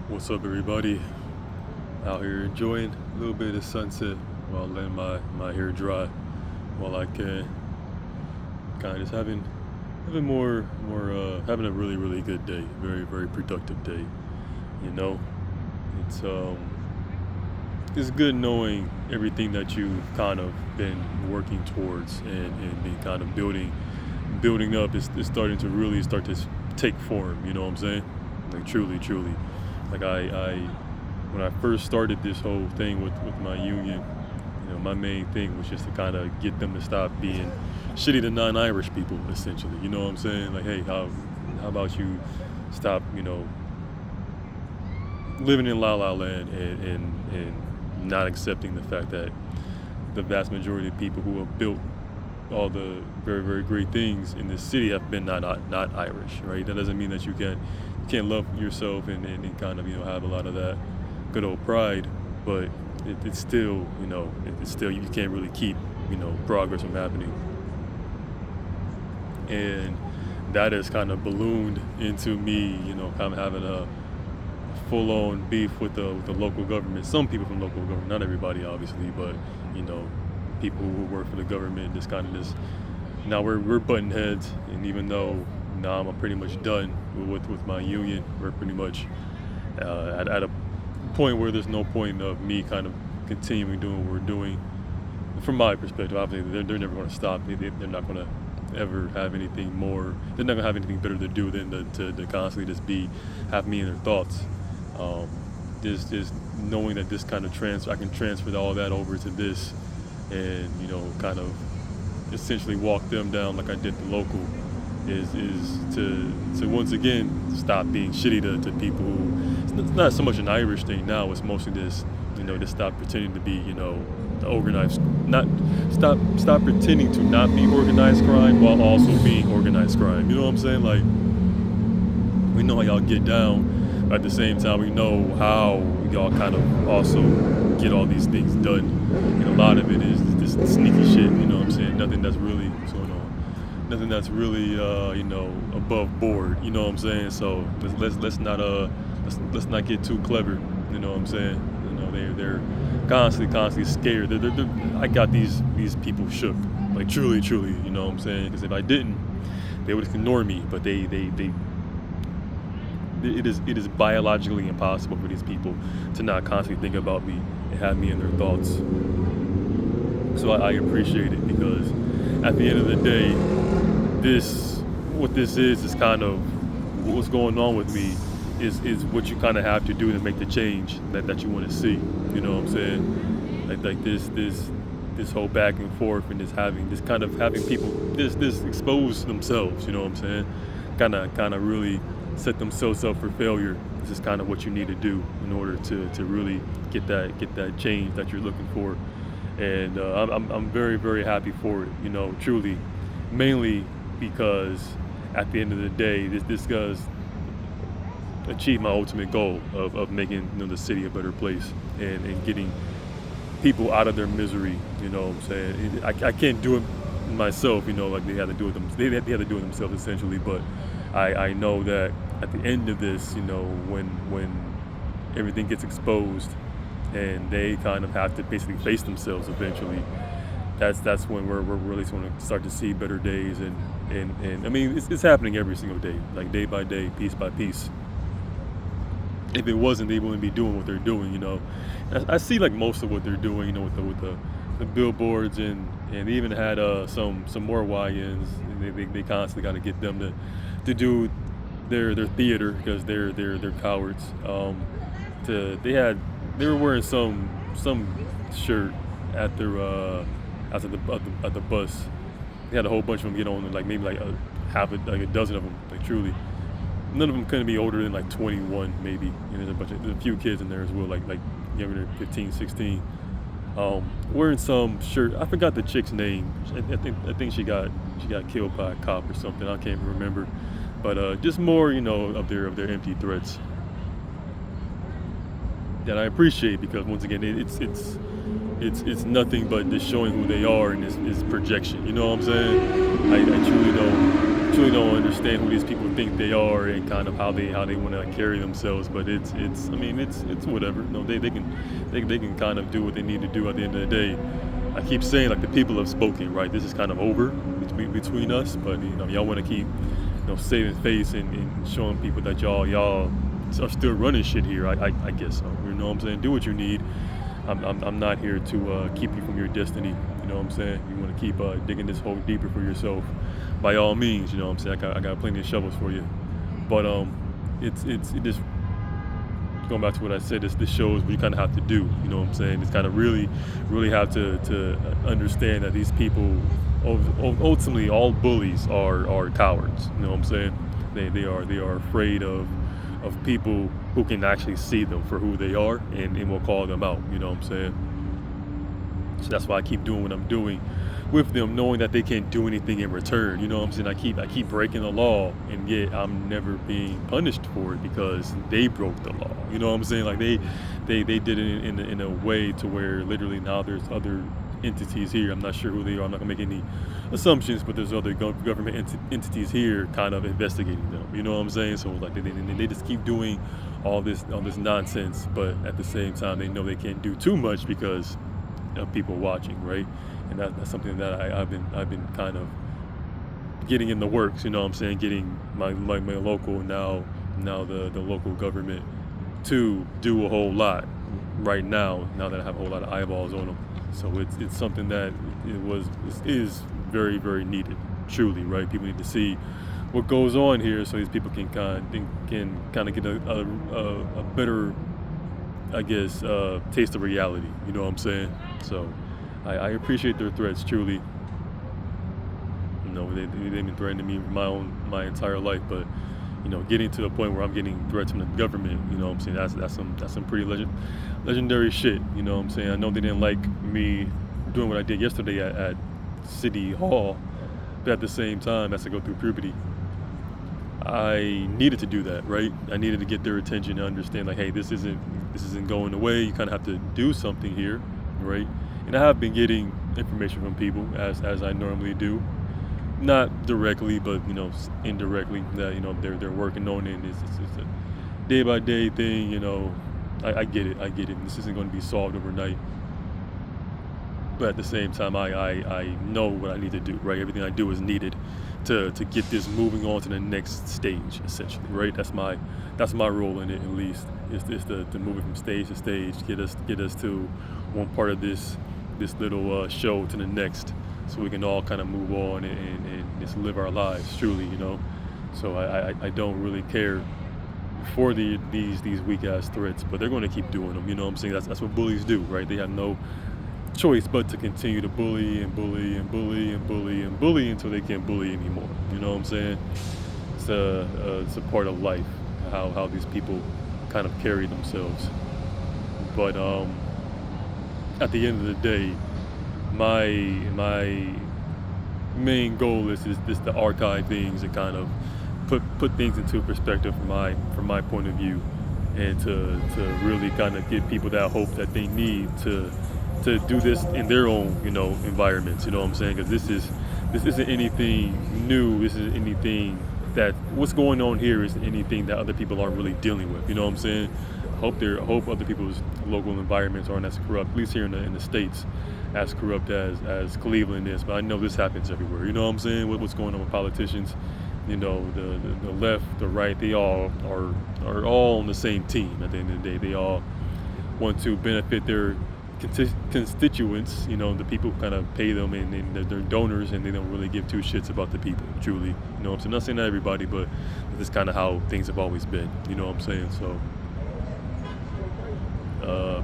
What's up, everybody? Out here enjoying a little bit of sunset while letting my hair dry while I can. Kind of just having a really good day. Very productive day. You know, it's it's good knowing everything that you've kind of been working towards and been kind of building up. It's starting to really start to take form. You know what I'm saying? Like truly. Like I when I first started this whole thing with my union, my main thing was just to kind of get them to stop being shitty to non-Irish people, essentially. You know what I'm saying? Like, hey, how about you stop, living in La La Land and not accepting the fact that the vast majority of people who have built all the very great things in this city have been not Irish, right? That doesn't mean that you can't love yourself and kind of have a lot of that good old pride, but it's still it's still you can't really keep progress from happening, and that has kind of ballooned into me kind of having a full-on beef with the local government. Some people from local government, not everybody obviously, but you know people who work for the government just kind of just now we're butting heads, and even though now I'm pretty much done with my union, we're pretty much at a point where there's no point of me kind of continuing doing what we're doing. From my perspective, obviously they're never going to stop. They're not going to ever have anything more. They're not going to have anything better to do than to constantly just have me in their thoughts. Just knowing that this kind of I can transfer all that over to this, and kind of essentially walk them down like I did the local. Is to once again stop being shitty to people who it's not so much an Irish thing now. It's mostly this to stop pretending to be the organized, not stop pretending to not be organized crime while also being organized crime. You know what I'm saying? Like, we know how y'all get down, but at the same time we know how y'all kind of also get all these things done. A lot of it is this sneaky shit. You know what I'm saying? Nothing that's really what's going on. Nothing that's really above board. You know what I'm saying? So let's not get too clever. You know what I'm saying? They're constantly scared. I got these people shook, like truly. You know what I'm saying? Because if I didn't, they would ignore me. But it is biologically impossible for these people to not constantly think about me and have me in their thoughts. So I appreciate it, because at the end of the day, what this is kind of what's going on with me is what you kind of have to do to make the change that you want to see. You know what I'm saying? Like this whole back and forth, and having people this expose themselves. You know what I'm saying? Kind of really set themselves up for failure. This is kind of what you need to do in order to really get that change that you're looking for. And I'm very happy for it. Truly, mainly because at the end of the day, this does achieve my ultimate goal of making the city a better place and getting people out of their misery. You know what I'm saying? I can't do it myself. Like they have to do it they have to do it themselves essentially. But I know that at the end of this, when everything gets exposed and they kind of have to basically face themselves eventually, that's when we're really going to start to see better days. And I mean, it's happening every single day, like day by day, piece by piece. If it wasn't, they wouldn't be doing what they're doing. I see like most of what they're doing, with the billboards, and they even had some more YNs. And they constantly got to get them to do their theater, because they're cowards. They were wearing some shirt at their at the bus. They had a whole bunch of them get on, like maybe like a dozen of them, like truly. None of them couldn't be older than like 21, maybe. There's a few kids in there as well, like younger than 15, 16. Wearing some shirt. I forgot the chick's name. I think she got killed by a cop or something. I can't remember. But just more, of their empty threats that I appreciate, because once again, it's nothing but just showing who they are, and it's projection. You know what I'm saying? I truly don't truly don't understand who these people think they are and kind of how they want to carry themselves. But it's I mean it's whatever. You know, they can kind of do what they need to do at the end of the day. I keep saying like the people have spoken, right? This is kind of over between us, but you know y'all want to keep saving face and showing people that y'all are still running shit here. I guess so. You know what I'm saying? Do what you need. I'm not here to keep you from your destiny. You know what I'm saying? You want to keep digging this hole deeper for yourself. By all means, you know what I'm saying? I got plenty of shovels for you. But it just going back to what I said. This shows what you kind of have to do. You know what I'm saying? It's kind of really have to understand that these people, ultimately, all bullies are cowards. You know what I'm saying? They are afraid of people who can actually see them for who they are and will call them out. You know what I'm saying? So that's why I keep doing what I'm doing with them, knowing that they can't do anything in return. You know what I'm saying? I keep breaking the law, and yet I'm never being punished for it because they broke the law. You know what I'm saying? Like they did it in a way to where literally now there's other entities here. I'm not sure who they are. I'm not gonna make any assumptions, but there's other government entities here kind of investigating them. You know what I'm saying? So like they just keep doing all this nonsense, but at the same time they know they can't do too much because of people watching, right? And that's something that I've been kind of getting in the works. You know what I'm saying? Getting my local now the local government to do a whole lot right now that I have a whole lot of eyeballs on them. So it's something that is very, very needed, truly, right? People need to see what goes on here so these people can kind of get a better, I guess, taste of reality. You know what I'm saying? So I appreciate their threats, truly. You know, they've been threatening me my entire life, but you know, getting to the point where I'm getting threats from the government, you know what I'm saying? That's some pretty legendary shit. You know what I'm saying? I know they didn't like me doing what I did yesterday at City Hall, but at the same time, as I go through puberty, I needed to do that, right? I needed to get their attention to understand, like, hey, this isn't going away. You kind of have to do something here, right? And I have been getting information from people as I normally do, not directly, but you know, indirectly. That you know they're working on it. It's a day by day thing. You know, I get it. This isn't going to be solved overnight. But at the same time, I know what I need to do, right? Everything I do is needed to get this moving on to the next stage, essentially, right? That's my role in it, at least. It's to move it from stage to stage, get us to one part of this little show to the next, so we can all kind of move on and just live our lives, truly, you know. So I don't really care for these weak ass threats, but they're going to keep doing them. You know what I'm saying? That's what bullies do, right? They have no choice but to continue to bully and bully and bully and bully and bully until they can't bully anymore. You know what I'm saying? It's a part of life, how these people kind of carry themselves. But at the end of the day, my main goal is just to archive things and kind of put things into perspective from my point of view, and to really kind of give people that hope that they need to do this in their own, you know, environments. You know what I'm saying? Because this isn't anything new. This isn't anything that what's going on here isn't anything that other people aren't really dealing with. You know what I'm saying? I hope other people's local environments aren't as corrupt, at least here in the States, as corrupt as Cleveland is. But I know this happens everywhere. You know what I'm saying? What's going on with politicians? You know, the left, the right, they all are all on the same team. At the end of the day, they all want to benefit their constituents, you know, the people who kind of pay them, and they're donors, and they don't really give two shits about the people, truly. You know what I'm saying? I'm not saying not everybody, but this is kind of how things have always been. You know what I'm saying? So,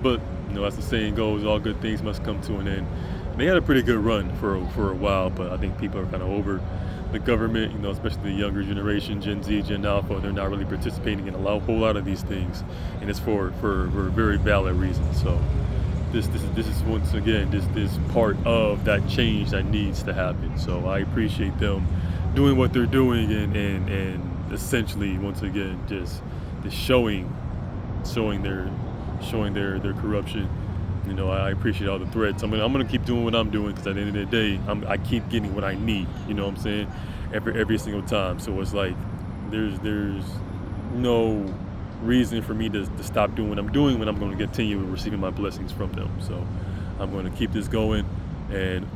but, you know, as the saying goes, all good things must come to an end. And they had a pretty good run for a while, but I think people are kind of over the government, you know, especially the younger generation, Gen Z, Gen Alpha. They're not really participating in a whole lot of these things, and it's for very valid reasons. So this is once again this part of that change that needs to happen. So I appreciate them doing what they're doing, and essentially once again just showing their corruption. You know, I appreciate all the threats. I'm gonna keep doing what I'm doing, because at the end of the day, I keep getting what I need. You know what I'm saying? every single time. So it's like there's no reason for me to stop doing what I'm doing when I'm going to continue receiving my blessings from them. So I'm going to keep this going and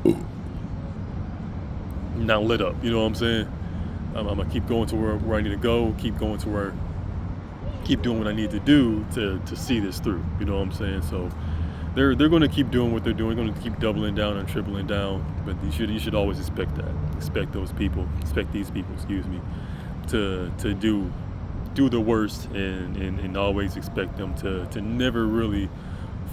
not let up. You know what I'm saying? I'm gonna keep going to where I need to go. Keep going to where, keep doing what I need to do to see this through. You know what I'm saying? So they're going to keep doing what they're doing. They're going to keep doubling down and tripling down. But you should always expect that. Expect those people. Expect these people. Excuse me. To do the worst and always expect them to never really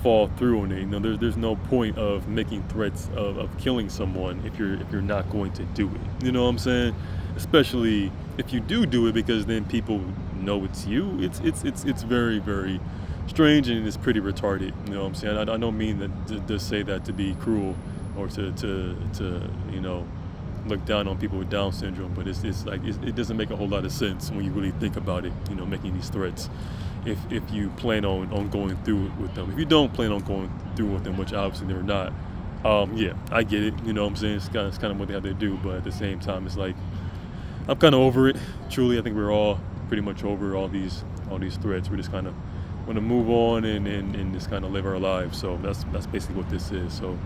fall through on it. You know, there's no point of making threats of killing someone if you're not going to do it. You know what I'm saying? Especially if you do it, because then people know it's you. It's very, very strange, and it's pretty retarded. You know what I'm saying? I don't mean that to say that to be cruel or to you know, look down on people with Down syndrome, but it's like it doesn't make a whole lot of sense when you really think about it. You know, making these threats if you plan on going through it with them. If you don't plan on going through with them, which obviously they're not, yeah, I get it. You know what I'm saying? It's kind of what they have to do, but at the same time, it's like I'm kind of over it. Truly, I think we're all pretty much over all these threats. We're just kind of want to move on and just kind of live our lives. So that's basically what this is. So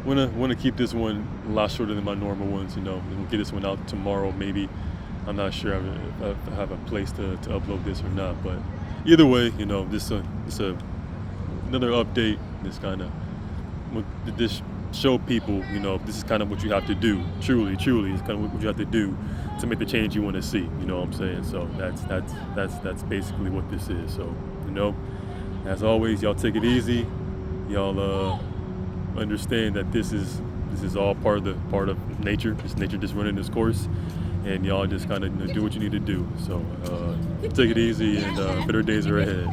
want to keep this one a lot shorter than my normal ones. You know, we'll get this one out tomorrow maybe. I'm not sure if I have a place to upload this or not, but either way, you know, this another update. This kind of this show people, you know, this is kind of what you have to do. Truly, it's kind of what you have to do to make the change you want to see. You know what I'm saying? So that's basically what this is. So, you know, as always, y'all take it easy. Y'all understand that this is all part of nature. It's nature just running its course, and y'all just kind of do what you need to do. So take it easy, and better days are ahead.